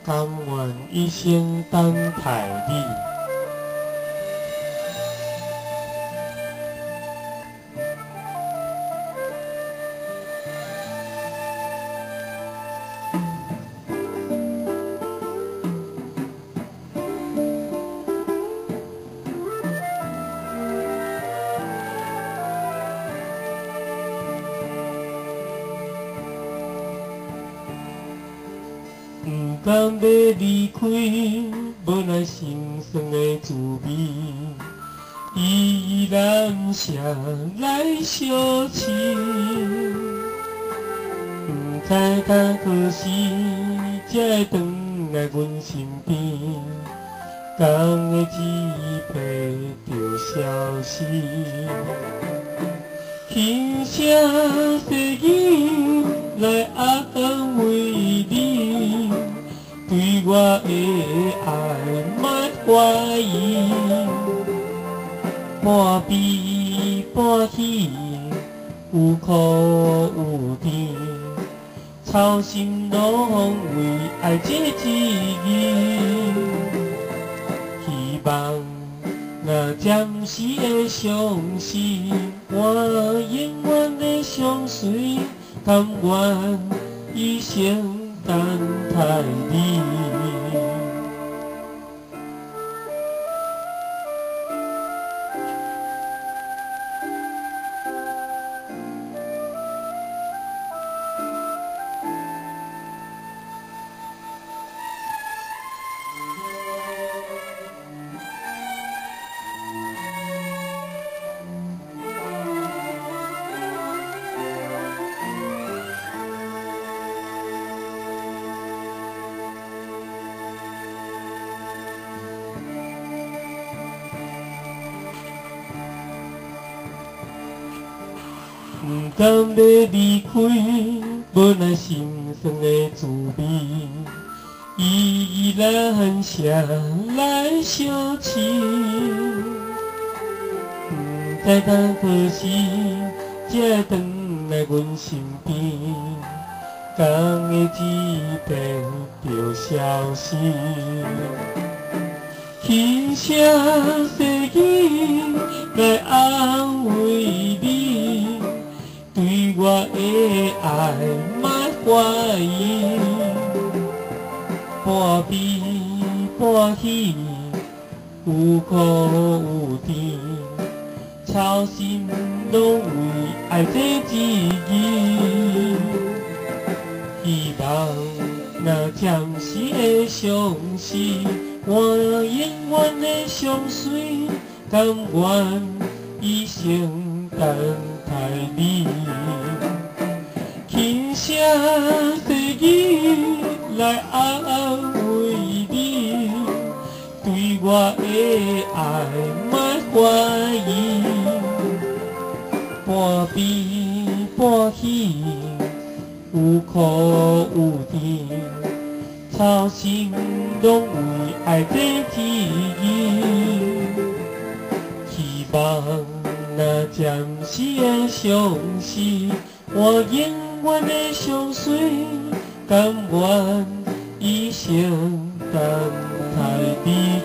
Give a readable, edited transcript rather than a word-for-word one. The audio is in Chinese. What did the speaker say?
甘愿一生等待你。不甘要离开，无奈心酸的滋味，依然谁来相思？不知敢何时才会回来阮身边，讲的只陪着消失，轻声细语来安慰你。对我的爱莫怀疑，半悲半喜，有苦有甜，操心拢为爱这一字。希望若暂时的相思，我永远的相随，甘愿一生。等待你。不甘要离开，无奈心酸的滋味，依然谁来相思？不知等何时才会回来阮身边，讲的只变着消失，轻声细语来安慰你。对我的爱莫怀疑，半悲半喜，有苦有甜，操心拢为爱这一字。希望若暂时的相思，我永远的相随，甘愿一生等待你。轻声细语来安慰你，对我的爱莫怀疑，半悲半喜，有苦有甜，操心拢为爱这一字。希望若暂时的相思，我永远的相随，甘愿一生等待你。